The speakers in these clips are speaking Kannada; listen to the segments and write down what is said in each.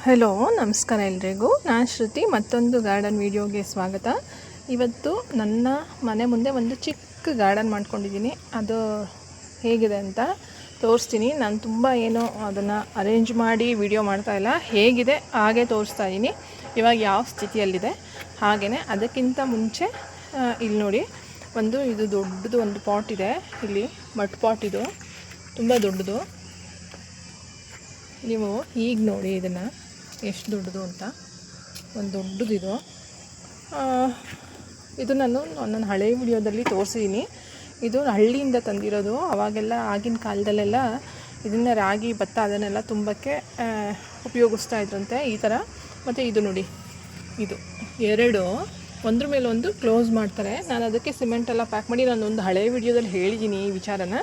ಹಲೋ, ನಮಸ್ಕಾರ ಎಲ್ರಿಗೂ. ನಾನು ಶ್ರುತಿ. ಮತ್ತೊಂದು ಗಾರ್ಡನ್ ವಿಡಿಯೋಗೆ ಸ್ವಾಗತ. ಇವತ್ತು ನನ್ನ ಮನೆ ಮುಂದೆ ಒಂದು ಚಿಕ್ಕ ಗಾರ್ಡನ್ ಮಾಡ್ಕೊಂಡಿದ್ದೀನಿ. ಅದು ಹೇಗಿದೆ ಅಂತ ತೋರಿಸ್ತೀನಿ. ನಾನು ತುಂಬ ಏನೋ ಅದನ್ನು ಅರೇಂಜ್ ಮಾಡಿ ವಿಡಿಯೋ ಮಾಡ್ತಾಯಿಲ್ಲ, ಹೇಗಿದೆ ಹಾಗೆ ತೋರಿಸ್ತಾ ಇದ್ದೀನಿ. ಇವಾಗ ಯಾವ ಸ್ಥಿತಿಯಲ್ಲಿದೆ ಹಾಗೆಯೇ. ಅದಕ್ಕಿಂತ ಮುಂಚೆ ಇಲ್ಲಿ ನೋಡಿ, ಇದು ದೊಡ್ಡದು ಒಂದು ಪಾಟ್ ಇದೆ. ಇಲ್ಲಿ ಮಡ್ ಪಾಟ್, ಇದು ತುಂಬ ದೊಡ್ಡದು. ನೀವು ಈಗ ನೋಡಿ ಇದನ್ನು ಎಷ್ಟು ದೊಡ್ಡದು ಅಂತ. ಒಂದು ದೊಡ್ಡದಿದು. ಇದು ನಾನು ನನ್ನ ಹಳೆಯ ವಿಡಿಯೋದಲ್ಲಿ ತೋರಿಸಿದ್ದೀನಿ. ಇದು ಹಳ್ಳಿಯಿಂದ ತಂದಿರೋದು. ಅವಾಗೆಲ್ಲ ಆಗಿನ ಕಾಲದಲ್ಲೆಲ್ಲ ಇದನ್ನು ರಾಗಿ, ಭತ್ತ ಅದನ್ನೆಲ್ಲ ತುಂಬಕ್ಕೆ ಉಪಯೋಗಿಸ್ತಾ ಇದ್ರಂತೆ ಈ ಥರ. ಮತ್ತು ಇದು ನೋಡಿ, ಇದು ಎರಡು ಒಂದ್ರ ಮೇಲೆ ಒಂದು ಕ್ಲೋಸ್ ಮಾಡ್ತಾರೆ. ನಾನು ಅದಕ್ಕೆ ಸಿಮೆಂಟೆಲ್ಲ ಪ್ಯಾಕ್ ಮಾಡಿ ನಾನು ಒಂದು ಹಳೆಯ ವಿಡಿಯೋದಲ್ಲಿ ಹೇಳಿದ್ದೀನಿ ಈ ವಿಚಾರನ.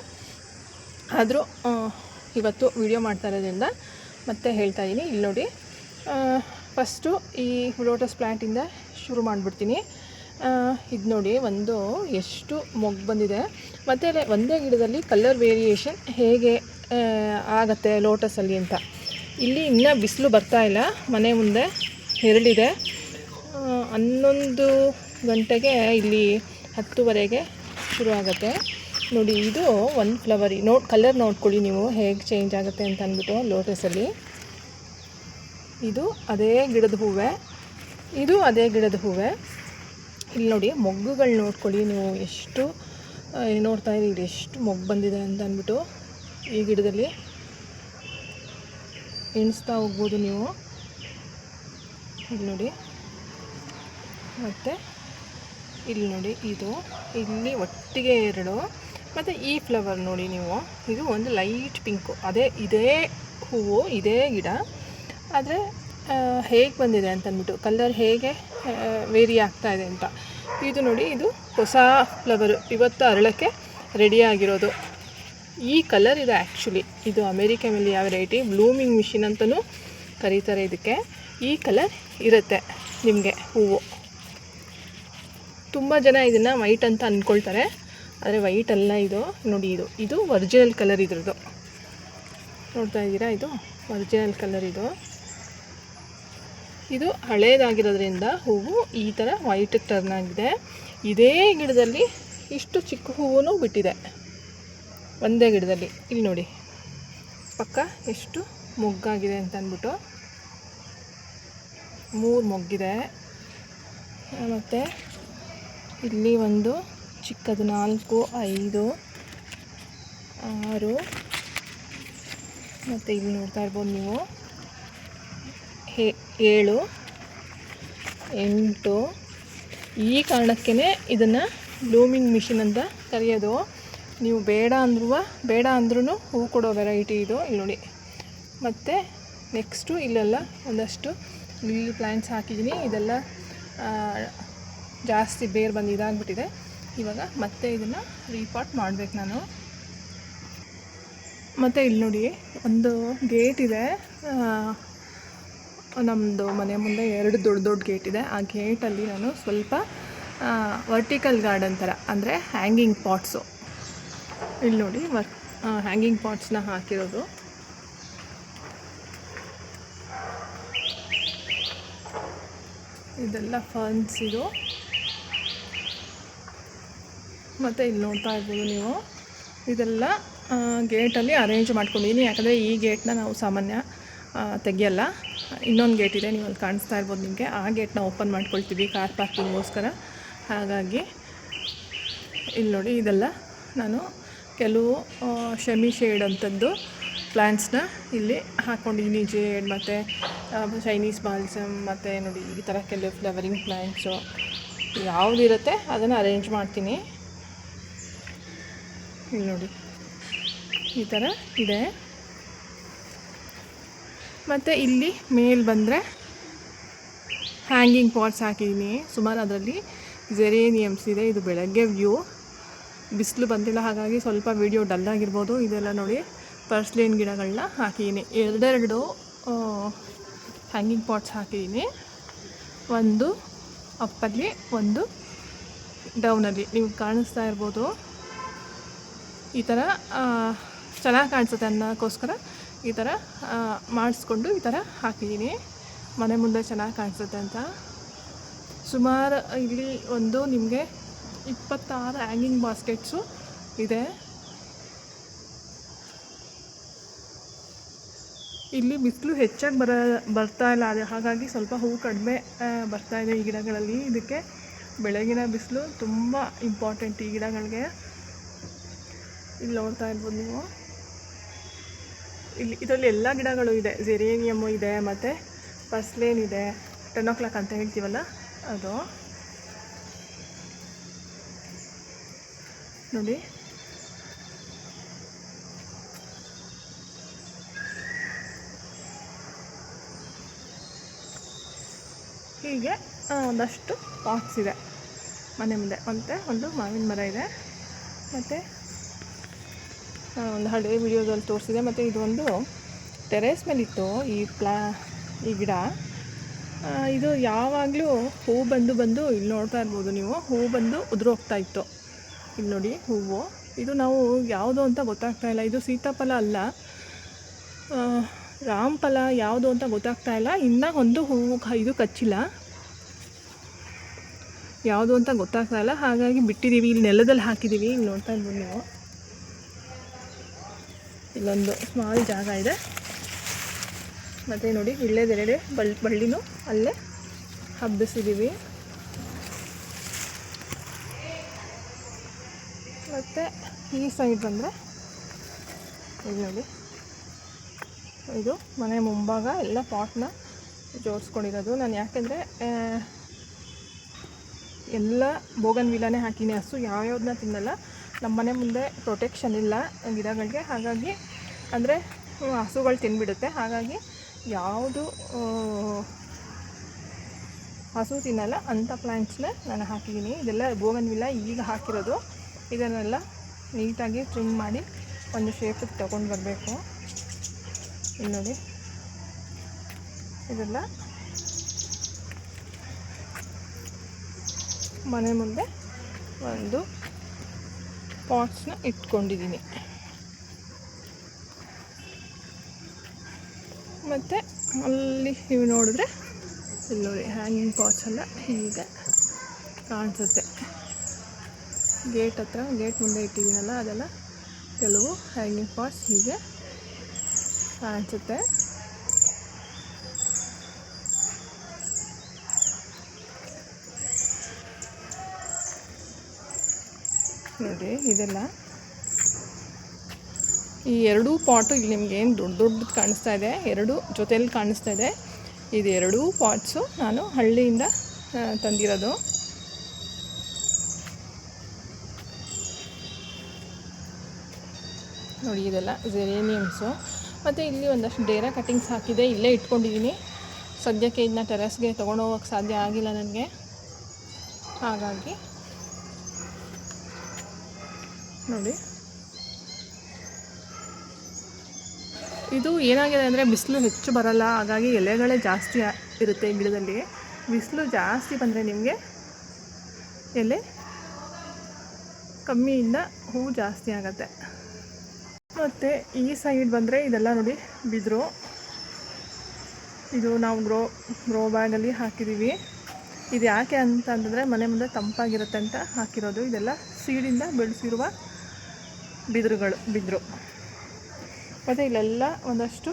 ಆದರೂ ಇವತ್ತು ವಿಡಿಯೋ ಮಾಡ್ತಾ ಇರೋದ್ರಿಂದ ಮತ್ತೆ ಹೇಳ್ತಾ ಇದ್ದೀನಿ. ಇಲ್ಲಿ ನೋಡಿ, ಫಸ್ಟು ಈ ಲೋಟಸ್ ಪ್ಲ್ಯಾಂಟಿಂದ ಶುರು ಮಾಡಿಬಿಡ್ತೀನಿ. ಇದು ನೋಡಿ, ಎಷ್ಟು ಮೊಗ್ಗು ಬಂದಿದೆ. ಮತ್ತು ಒಂದೇ ಗಿಡದಲ್ಲಿ ಕಲರ್ ವೇರಿಯೇಷನ್ ಹೇಗೆ ಆಗುತ್ತೆ ಲೋಟಸಲ್ಲಿ ಅಂತ. ಇಲ್ಲಿ ಇನ್ನೂ ಬಿಸಿಲು ಬರ್ತಾಯಿಲ್ಲ. ಮನೆ ಮುಂದೆ ಎರಳಿದೆ. 11 ಗಂಟೆಗೆ ಇಲ್ಲಿ 10ವರೆಗೆ ಶುರು ಆಗುತ್ತೆ. ನೋಡಿ, ಇದು ಒಂದು ಫ್ಲವರಿ ಕಲರ್ ನೋಡ್ಕೊಳ್ಳಿ ನೀವು ಹೇಗೆ ಚೇಂಜ್ ಆಗುತ್ತೆ ಅಂತ ಅಂದ್ಬಿಟ್ಟು. ಲೋಟಸಲ್ಲಿ ಇದು ಅದೇ ಗಿಡದ ಹೂವೆ, ಇದು ಅದೇ ಗಿಡದ ಹೂವೆ. ಇಲ್ಲಿ ನೋಡಿ, ಮೊಗ್ಗುಗಳು ನೋಡ್ಕೊಳ್ಳಿ ನೀವು. ಎಷ್ಟು ನೋಡ್ತಾ ಇದ್ದೀರಿ ಎಷ್ಟು ಮೊಗ್ಗು ಬಂದಿದೆ ಅಂತ ಅಂದ್ಬಿಟ್ಟು. ಈ ಗಿಡದಲ್ಲಿ ಎಣಿಸ್ತಾ ಹೋಗ್ಬೋದು ನೀವು. ಇಲ್ಲಿ ನೋಡಿ, ಮತ್ತು ಇಲ್ಲಿ ನೋಡಿ, ಇಲ್ಲಿ ಒಟ್ಟಿಗೆ ಎರಡು. ಮತ್ತು ಈ ಫ್ಲವರ್ ನೋಡಿ ನೀವು, ಇದು ಒಂದು ಲೈಟ್ ಪಿಂಕು. ಇದೇ ಹೂವು, ಇದೇ ಗಿಡ. ಆದರೆ ಹೇಗೆ ಬಂದಿದೆ ಅಂತಂದ್ಬಿಟ್ಟು, ಕಲರ್ ಹೇಗೆ ವೇರಿ ಆಗ್ತಾಯಿದೆ ಅಂತ. ಇದು ನೋಡಿ, ಇದು ಹೊಸ ಫ್ಲವರು, ಇವತ್ತು ಅರಳಕ್ಕೆ ರೆಡಿಯಾಗಿರೋದು. ಈ ಕಲರ್ ಇದೆ ಆ್ಯಕ್ಚುಲಿ. ಇದು ಅಮೇರಿಕಾ ವೆರೈಟಿ, ಬ್ಲೂಮಿಂಗ್ ಮಿಷಿನ್ ಅಂತಲೂ ಕರೀತಾರೆ ಇದಕ್ಕೆ. ಈ ಕಲರ್ ಇರುತ್ತೆ ನಿಮಗೆ ಹೂವು. ತುಂಬ ಜನ ಇದನ್ನು ವೈಟ್ ಅಂತ ಅಂದ್ಕೊಳ್ತಾರೆ, ಆದರೆ ವೈಟ್ ಅಲ್ಲ ಇದು. ನೋಡಿ, ಇದು ಒರಿಜಿನಲ್ ಕಲರ್ ಇದ್ರದ್ದು. ನೋಡ್ತಾ ಇದ್ದೀರಾ, ಇದು ಒರಿಜಿನಲ್ ಕಲರ್. ಇದು ಹಳೇದಾಗಿರೋದ್ರಿಂದ ಹೂವು ಈ ಥರ ವೈಟ್ ಟರ್ನ್ ಆಗಿದೆ. ಇದೇ ಗಿಡದಲ್ಲಿ ಇಷ್ಟು ಚಿಕ್ಕ ಹೂವು ಬಿಟ್ಟಿದೆ, ಒಂದೇ ಗಿಡದಲ್ಲಿ. ಇಲ್ಲಿ ನೋಡಿ ಪಕ್ಕ ಎಷ್ಟು ಮೊಗ್ಗಾಗಿದೆ ಅಂತ ಅಂದ್ಬಿಟ್ಟು. 3 ಮೊಗ್ಗಿದೆ. ಮತ್ತು ಇಲ್ಲಿ ಒಂದು ಚಿಕ್ಕದು 4, 5, 6. ಮತ್ತು ಇಲ್ಲಿ ನೋಡ್ತಾ ಇರ್ಬೋದು ನೀವು, 7, 8. ಈ ಕಾರಣಕ್ಕೇ ಇದನ್ನು ಬ್ಲೂಮಿಂಗ್ ಮಿಷಿನ್ ಅಂತ ಕರೆಯೋದು. ನೀವು ಬೇಡ ಅಂದ್ರೂ ಹೂ ಕೊಡೋ ವೆರೈಟಿ ಇದು. ಇಲ್ಲಿ ನೋಡಿ. ಮತ್ತು ನೆಕ್ಸ್ಟು ಇಲ್ಲೆಲ್ಲ ಒಂದಷ್ಟು ಲಿಲ್ಲಿ ಪ್ಲ್ಯಾಂಟ್ಸ್ ಹಾಕಿದ್ದೀನಿ. ಇದೆಲ್ಲ ಜಾಸ್ತಿ ಬೇರು ಬಂದು ಇದಾಗ್ಬಿಟ್ಟಿದೆ. ಇವಾಗ ಮತ್ತೆ ಇದನ್ನು ರೀಪಾಟ್ ಮಾಡಬೇಕು ನಾನು. ಮತ್ತು ಇಲ್ಲಿ ನೋಡಿ, ಒಂದು ಗೇಟ್ ಇದೆ. ನಮ್ಮದು ಮನೆ ಮುಂದೆ 2 ದೊಡ್ಡ ಗೇಟ್ ಇದೆ. ಆ ಗೇಟಲ್ಲಿ ನಾನು ಸ್ವಲ್ಪ ವರ್ಟಿಕಲ್ ಗಾರ್ಡನ್ ಥರ, ಅಂದರೆ ಹ್ಯಾಂಗಿಂಗ್ ಪಾಟ್ಸು. ಇಲ್ಲಿ ನೋಡಿ, ಹ್ಯಾಂಗಿಂಗ್ ಪಾಟ್ಸ್ನ ಹಾಕಿರೋದು. ಇದೆಲ್ಲ ಫರ್ನ್ಸ್ ಇದು. ಮತ್ತು ಇಲ್ಲಿ ನೋಡ್ತಾ ಇರ್ಬೋದು ನೀವು, ಇದೆಲ್ಲ ಗೇಟಲ್ಲಿ ಅರೇಂಜ್ ಮಾಡ್ಕೊಂಡಿದ್ದೀನಿ. ಯಾಕಂದರೆ ಈ ಗೇಟ್ನ ನಾವು ಸಾಮಾನ್ಯ ತೆಗಿಯಲ್ಲ. ಇನ್ನೊಂದು ಗೇಟ್ ಇದೆ, ನೀವು ಅಲ್ಲಿ ಕಾಣಿಸ್ತಾ ಇರ್ಬೋದು ನಿಮಗೆ. ಆ ಗೇಟ್ನ ಓಪನ್ ಮಾಡ್ಕೊಳ್ತೀವಿ ಕಾರ್ ಪಾರ್ಕಿಂಗ್ಗೋಸ್ಕರ. ಹಾಗಾಗಿ ಇಲ್ಲಿ ನೋಡಿ, ಇದೆಲ್ಲ ನಾನು ಕೆಲವು ಶೆಮಿ ಶೇಡ್ ಅಂಥದ್ದು ಪ್ಲ್ಯಾಂಟ್ಸ್ನ ಇಲ್ಲಿ ಹಾಕ್ಕೊಂಡಿದ್ದೀನಿ. ಜೇಡ್ ಮತ್ತು ಚೈನೀಸ್ ಬಾಲ್ಸಮ್, ಮತ್ತು ನೋಡಿ ಈ ಥರ ಕೆಲವು ಫ್ಲವರಿಂಗ್ ಪ್ಲ್ಯಾಂಟ್ಸು ಯಾವುದಿರುತ್ತೆ ಅದನ್ನು ಅರೇಂಜ್ ಮಾಡ್ತೀನಿ. ಇಲ್ಲಿ ನೋಡಿ, ಈ ಥರ ಇದೆ. ಮತ್ತು ಇಲ್ಲಿ ಮೇಲೆ ಬಂದರೆ ಹ್ಯಾಂಗಿಂಗ್ ಪಾಟ್ಸ್ ಹಾಕಿದ್ದೀನಿ ಸುಮಾರು. ಅದರಲ್ಲಿ ಜೆರೇನಿಯಮ್ಸ್ ಇದೆ. ಇದು ಬೆಳಗ್ಗೆ ವ್ಯೂ, ಬಿಸಿಲು ಬಂದಿಲ್ಲ ಹಾಗಾಗಿ ಸ್ವಲ್ಪ ವಿಡಿಯೋ ಡಲ್ಲಾಗಿರ್ಬೋದು. ಇದೆಲ್ಲ ನೋಡಿ, ಪರ್ಸ್ಲೇನ್ ಗಿಡಗಳನ್ನ ಹಾಕಿದ್ದೀನಿ. 2 ಹ್ಯಾಂಗಿಂಗ್ ಪಾಟ್ಸ್ ಹಾಕಿದ್ದೀನಿ. ಒಂದು ಅಪ್ಪಲ್ಲಿ, ಒಂದು ಡೌನಲ್ಲಿ. ನೀವು ಕಾಣಿಸ್ತಾ ಇರ್ಬೋದು. ಈ ಥರ ಚೆನ್ನಾಗಿ ಕಾಣಿಸುತ್ತೆ ಅನ್ನೋಕ್ಕೋಸ್ಕರ ಈ ಥರ ಮಾಡಿಸ್ಕೊಂಡು ಈ ಥರ ಹಾಕಿದ್ದೀನಿ ಮನೆ ಮುಂದೆ ಚೆನ್ನಾಗಿ ಕಾಣಿಸುತ್ತೆ ಅಂತ. ಸುಮಾರು ಇಲ್ಲಿ ಒಂದು ನಿಮಗೆ 26 ಹ್ಯಾಂಗಿಂಗ್ ಬಾಸ್ಕೆಟ್ಸು ಇದೆ. ಇಲ್ಲಿ ಬಿಸಿಲು ಹೆಚ್ಚಾಗಿ ಬರ್ತಾ ಇಲ್ಲ, ಅದು ಹಾಗಾಗಿ ಸ್ವಲ್ಪ ಹೂವು ಕಡಿಮೆ ಬರ್ತಾ ಇದೆ ಈ ಗಿಡಗಳಲ್ಲಿ. ಇದಕ್ಕೆ ಬೆಳಗಿನ ಬಿಸಿಲು ತುಂಬ ಇಂಪಾರ್ಟೆಂಟ್ ಈ ಗಿಡಗಳಿಗೆ. ಇಲ್ಲಿ ನೋಡ್ತಾ ಇರ್ಬೋದು ನೀವು, ಇದರಲ್ಲಿ ಎಲ್ಲ ಗಿಡಗಳು ಇದೆ. ಜೆರೇನಿಯಮ್ಮು ಇದೆ, ಮತ್ತು ಪರ್ಸ್ಲೇನ್ ಇದೆ, 10 o'clock ಅಂತ ಹೇಳ್ತೀವಲ್ಲ ಅದು ನೋಡಿ. ಹೀಗೆ ಒಂದಷ್ಟು ಪಾಟ್ಸ್ ಇದೆ ಮನೆ ಮುಂದೆ. ಮತ್ತು ಒಂದು ಮಾವಿನ ಮರ ಇದೆ, ಮತ್ತು ಒಂದು ಹಳೆ ವಿಡಿಯೋದಲ್ಲಿ ತೋರಿಸಿದೆ. ಮತ್ತು ಇದೊಂದು ಟೆರೇಸ್ ಮೇಲಿತ್ತು ಈ ಗಿಡ. ಇದು ಯಾವಾಗಲೂ ಹೂವು ಬಂದು ಇಲ್ಲಿ ನೋಡ್ತಾ ಇರ್ಬೋದು ನೀವು, ಹೂವು ಬಂದು ಉದುರೋಗ್ತಾ ಇತ್ತು. ಇಲ್ಲಿ ನೋಡಿ ಹೂವು, ಇದು ನಾವು ಯಾವುದು ಅಂತ ಗೊತ್ತಾಗ್ತಾ ಇಲ್ಲ. ಇದು ಸೀತಾಫಲ ಅಲ್ಲ, ರಾಮಫಲ ಯಾವುದು ಅಂತ ಗೊತ್ತಾಗ್ತಾ ಇಲ್ಲ. ಇನ್ನೂ ಒಂದು ಹೂವು ಇದು ಕಚ್ಚಿಲ್ಲ, ಯಾವುದು ಅಂತ ಗೊತ್ತಾಗ್ತಾ ಇಲ್ಲ, ಹಾಗಾಗಿ ಬಿಟ್ಟಿದ್ದೀವಿ. ಇಲ್ಲಿ ನೆಲದಲ್ಲಿ ಹಾಕಿದ್ದೀವಿ. ಇಲ್ಲಿ ನೋಡ್ತಾ ಇರ್ಬೋದು ನೀವು, ಇಲ್ಲೊಂದು ಸ್ಮಾಲ್ ಜಾಗ ಇದೆ. ಮತ್ತು ನೋಡಿ ಇಳ್ಳೆದೆರಡೆ ಬಳ್ಳಿನೂ ಅಲ್ಲೇ ಹಬ್ಬಿಸಿದ್ದೀವಿ. ಮತ್ತು ಈ ಸೈಡ್ ಬಂದರೆ ಇಲ್ಲಿ ನೋಡಿ, ಇದು ಮನೆ ಮುಂಭಾಗ ಎಲ್ಲ ಪಾಟ್ನ ಜೋಡಿಸ್ಕೊಂಡಿರೋದು ನಾನು. ಯಾಕೆಂದರೆ ಎಲ್ಲ ಬೋಗನ್ವಿಲಾನೇ ಹಾಕಿನಿ. ಹಸು ಯಾವ್ಯಾವ್ದನ್ನ ತಿನ್ನಲ್ಲ. ನಮ್ಮ ಮನೆ ಮುಂದೆ ಪ್ರೊಟೆಕ್ಷನ್ ಇಲ್ಲ ಗಿಡಗಳಿಗೆ, ಹಾಗಾಗಿ ಅಂದರೆ ಹಸುಗಳು ತಿನ್ಬಿಡುತ್ತೆ. ಹಾಗಾಗಿ ಯಾವುದು ಹಸು ತಿನ್ನಲ್ಲ ಅಂಥ ಪ್ಲ್ಯಾಂಟ್ಸ್ನೇ ನಾನು ಹಾಕಿದ್ದೀನಿ. ಇದೆಲ್ಲ ಬೋಗನ್ವಿಲ್ಲ ಈಗ ಹಾಕಿರೋದು. ಇದನ್ನೆಲ್ಲ ನೀಟಾಗಿ ಟ್ರಿಮ್ ಮಾಡಿ ಒಂದು ಶೇಪಿಗೆ ತೊಗೊಂಡು ಬರಬೇಕು. ಇಲ್ಲಿ ನೋಡಿ, ಇದೆಲ್ಲ ಮನೆ ಮುಂದೆ ಒಂದು ಪಾಟ್ಸ್ನ ಇಟ್ಕೊಂಡಿದ್ದೀನಿ. ಮತ್ತು ಅಲ್ಲಿ ನೀವು ನೋಡಿದ್ರೆ ಇಲ್ಲಿ ನೋಡಿ ಹ್ಯಾಂಗಿಂಗ್ ಪಾಟ್ಸ್ ಎಲ್ಲ ಹೀಗೆ ಕಾಣಿಸುತ್ತೆ. ಗೇಟ್ ಹತ್ರ, ಗೇಟ್ ಮುಂದೆ ಇಟ್ಟಿದ್ದೀನಲ್ಲ, ಅದೆಲ್ಲ ಕೆಲವು ಹ್ಯಾಂಗಿಂಗ್ ಪಾಟ್ಸ್ ಹೀಗೆ ಕಾಣಿಸುತ್ತೆ. ನೋಡಿ ಇದೆಲ್ಲ ಈ ಎರಡೂ ಪಾಟು ಇಲ್ಲಿ ನಿಮ್ಗೆ ಏನು ದೊಡ್ಡದು ಕಾಣಿಸ್ತಾ ಇದೆ, ಎರಡು ಜೊತೆಯಲ್ಲಿ ಕಾಣಿಸ್ತಾ ಇದೆ. ಇದು ಎರಡೂ ಪಾಟ್ಸು ನಾನು ಹಳ್ಳಿಯಿಂದ ತಂದಿರೋದು. ನೋಡಿ ಇದೆಲ್ಲ ಜೆರೇನಿಯಮ್ಸು. ಮತ್ತು ಇಲ್ಲಿ ಒಂದಷ್ಟು ಡೇರಾ ಕಟ್ಟಿಂಗ್ಸ್ ಹಾಕಿದೆ, ಇಲ್ಲೇ ಇಟ್ಕೊಂಡಿದ್ದೀನಿ. ಸದ್ಯಕ್ಕೆ ಇದನ್ನ ಟೆರೆಸ್ಗೆ ತೊಗೊಂಡೋಗೋಕ್ಕೆ ಸಾಧ್ಯ ಆಗಿಲ್ಲ ನನಗೆ, ಹಾಗಾಗಿ ನೋಡಿ. ಇದು ಏನಾಗಿದೆ ಅಂದರೆ ಬಿಸಿಲು ಹೆಚ್ಚು ಬರಲ್ಲ, ಹಾಗಾಗಿ ಎಲೆಗಳೇ ಜಾಸ್ತಿ ಇರುತ್ತೆ ಗಿಡದಲ್ಲಿ. ಬಿಸಿಲು ಜಾಸ್ತಿ ಬಂದರೆ ನಿಮಗೆ ಎಲೆ ಕಮ್ಮಿಯಿಂದ ಹೂವು ಜಾಸ್ತಿ ಆಗುತ್ತೆ. ಮತ್ತು ಈ ಸೈಡ್ ಬಂದರೆ ಇದೆಲ್ಲ ನೋಡಿ ಬಿದಿರು. ಇದು ನಾವು ಗ್ರೋ ಬ್ಯಾಗಲ್ಲಿ ಹಾಕಿದ್ದೀವಿ. ಇದು ಯಾಕೆ ಅಂತಂದರೆ ಮನೆ ಮುಂದೆ ತಂಪಾಗಿರುತ್ತೆ ಅಂತ ಹಾಕಿರೋದು. ಇದೆಲ್ಲ ಸೀಡಿಂದ ಬೆಳೆಸಿರುವ ಬಿದಿರು. ಮತ್ತು ಇಲ್ಲೆಲ್ಲ ಒಂದಷ್ಟು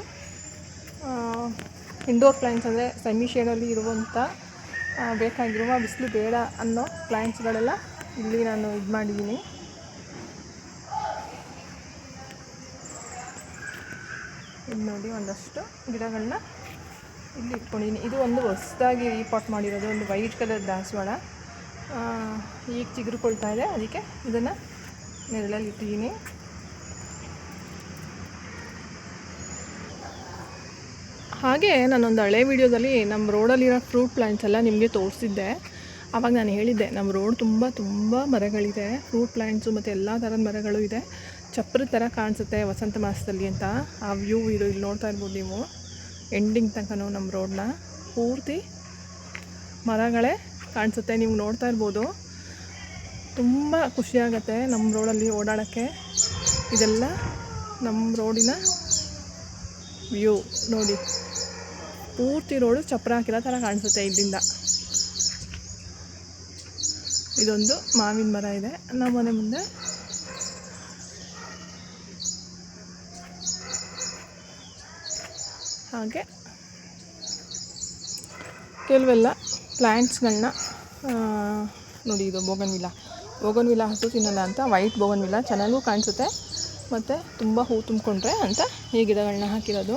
ಇಂಡೋರ್ ಪ್ಲ್ಯಾಂಟ್ಸ್, ಅಂದರೆ ಸೆಮಿ ಶೇಡಲ್ಲಿ ಇರುವಂಥ ಬೇಕಾಗಿರುವ ಬಿಸಿಲು ಬೇಡ ಅನ್ನೋ ಪ್ಲ್ಯಾಂಟ್ಸ್ಗಳೆಲ್ಲ ಇಲ್ಲಿ ನಾನು ಇದು ಮಾಡಿದ್ದೀನಿ. ಇದು ನೋಡಿ ಒಂದಷ್ಟು ಗಿಡಗಳನ್ನ ಇಲ್ಲಿ ಇಟ್ಕೊಂಡಿದ್ದೀನಿ. ಇದು ಒಂದು ಹೊಸದಾಗಿ ರೀಪಾಟ್ ಮಾಡಿರೋದು, ಒಂದು ವೈಟ್ ಕಲರ್ ದಾಸವಾಳ ಈಗ ಚಿಗುರುಕೊಳ್ತಾ ಇದೆ, ಅದಕ್ಕೆ ಇದನ್ನು ನೆರಳಲ್ಲಿ ಇಟ್ಟಿದ್ದೀನಿ. ಹಾಗೆ ನಾನೊಂದು ಹಳೆ ವೀಡಿಯೋದಲ್ಲಿ ನಮ್ಮ ರೋಡಲ್ಲಿರೋ ಫ್ರೂಟ್ ಪ್ಲ್ಯಾಂಟ್ಸ್ ಎಲ್ಲ ನಿಮಗೆ ತೋರಿಸಿದ್ದೆ. ಆವಾಗ ನಾನು ಹೇಳಿದ್ದೆ ನಮ್ಮ ರೋಡ್ ತುಂಬ ಮರಗಳಿದೆ, ಫ್ರೂಟ್ ಪ್ಲ್ಯಾಂಟ್ಸು ಮತ್ತು ಎಲ್ಲ ಥರದ ಮರಗಳು ಇದೆ. ಚಪ್ಪರ ಥರ ಕಾಣಿಸುತ್ತೆ ವಸಂತ ಮಾಸದಲ್ಲಿ ಅಂತ. ಆ ವ್ಯೂ ಇದು ಇಲ್ಲಿ ನೋಡ್ತಾ ಇರ್ಬೋದು ನೀವು. ಎಂಡಿಂಗ್ ತನಕನೂ ನಮ್ಮ ರೋಡನ್ನ ಪೂರ್ತಿ ಮರಗಳೇ ಕಾಣಿಸುತ್ತೆ. ನೀವು ನೋಡ್ತಾ ಇರ್ಬೋದು, ತುಂಬ ಖುಷಿಯಾಗತ್ತೆ ನಮ್ಮ ರೋಡಲ್ಲಿ ಓಡಾಡೋಕ್ಕೆ. ಇದೆಲ್ಲ ನಮ್ಮ ರೋಡಿನ ವ್ಯೂ ನೋಡಿ, ಪೂರ್ತಿ ರೋಡು ಚಪ್ರ ಹಾಕಿರೋ ಥರ ಕಾಣಿಸುತ್ತೆ ಇಲ್ಲಿಂದ. ಇದೊಂದು ಮಾವಿನ ಮರ ಇದೆ ನಮ್ಮ ಮನೆ ಮುಂದೆ. ಹಾಗೆ ಕೆಲವೆಲ್ಲ ಪ್ಲ್ಯಾಂಟ್ಸ್ಗಳನ್ನ ನೋಡಿ, ಇದು ಬೋಗನ್ವಿಲ್ಲ ಹಸು ತಿನ್ನಲ್ಲ ಅಂತ ವೈಟ್ ಬೋಗನ್ವಿಲ್ಲ ಚೆನ್ನಾಗೂ ಕಾಣಿಸುತ್ತೆ ಮತ್ತು ತುಂಬ ಹೂ ತುಂಬಿಕೊಂಡ್ರೆ ಅಂತ ಈ ಗಿಡಗಳನ್ನ ಹಾಕಿರೋದು.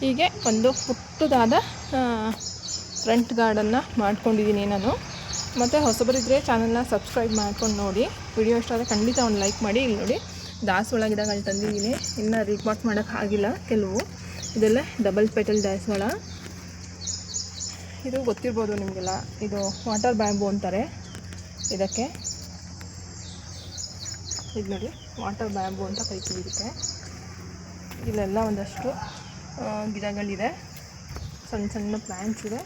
ಹೀಗೆ ಒಂದು ಪುಟ್ಟದಾದ ಫ್ರಂಟ್ ಗಾರ್ಡನ್ನ ಮಾಡ್ಕೊಂಡಿದ್ದೀನಿ ನಾನು. ಮತ್ತು ಹೊಸಬರಿದ್ದರೆ ಚಾನಲ್ನ ಸಬ್ಸ್ಕ್ರೈಬ್ ಮಾಡ್ಕೊಂಡು ನೋಡಿ. ವಿಡಿಯೋ ಇಷ್ಟ ಆದರೆ ಖಂಡಿತ ಒಂದು ಲೈಕ್ ಮಾಡಿ. ಇಲ್ಲಿ ನೋಡಿ, ದಾಸವಾಳ ಗಿಡಗಳು ತಂದಿದ್ದೀನಿ, ಇನ್ನು ರೀಪಾಟ್ ಮಾಡೋಕ್ಕೆ ಆಗಿಲ್ಲ ಕೆಲವು. ಇದೆಲ್ಲ ಡಬಲ್ ಪೆಟಲ್ ದಾಸವಾಳ. ಇದು ಗೊತ್ತಿರ್ಬೋದು ನಿಮಗೆಲ್ಲ, ಇದು ವಾಟರ್ ಬ್ಯಾಂಬು ಅಂತಾರೆ ಇದಕ್ಕೆ. ಇದು ನೋಡಿ, ವಾಟರ್ ಬ್ಯಾಂಬು ಅಂತ ಕರಿತೀವಿ ಇದಕ್ಕೆ. ಇಲ್ಲೆಲ್ಲ ಒಂದಷ್ಟು ಗಿಡಗಳಿದೆ, ಸಣ್ಣ ಸಣ್ಣ ಪ್ಲ್ಯಾಂಟ್ಸ್ ಇದೆ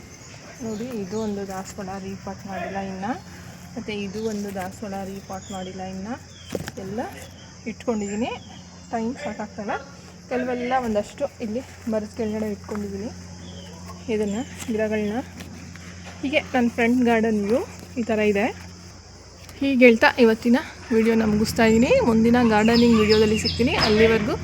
ನೋಡಿ. ಇದು ಒಂದು ದಾಸವಾಳ ರೀಪಾಟ್ ಮಾಡಿಲ್ಲ ಇನ್ನು, ಮತ್ತು ಇದು ಒಂದು ದಾಸವಾಳ ರೀಪಾಟ್ ಮಾಡಿಲ್ಲ ಇನ್ನು. ಎಲ್ಲ ಇಟ್ಕೊಂಡಿದ್ದೀನಿ, ಟೈಮ್ ಸಾಕಾಗ್ತಲ್ಲ. ಕೆಲವೆಲ್ಲ ಒಂದಷ್ಟು ಇಲ್ಲಿ ಮರದ ಕೆಳಗಡೆ ಇಟ್ಕೊಂಡಿದ್ದೀನಿ ಇದನ್ನು, ಗಿಡಗಳನ್ನ. ಹೀಗೆ ನನ್ನ ಫ್ರಂಟ್ ಗಾರ್ಡನ್ ವ್ಯೂ ಈ ಥರ ಇದೆ. ಹೀಗೆ ಹೇಳ್ತಾ ಇವತ್ತಿನ ವಿಡಿಯೋನ ಮುಗಿಸ್ತಾ ಇದ್ದೀನಿ. ಮುಂದಿನ ಗಾರ್ಡನಿಂಗ್ ವಿಡಿಯೋದಲ್ಲಿ ಸಿಗ್ತೀನಿ. ಅಲ್ಲಿವರೆಗೂ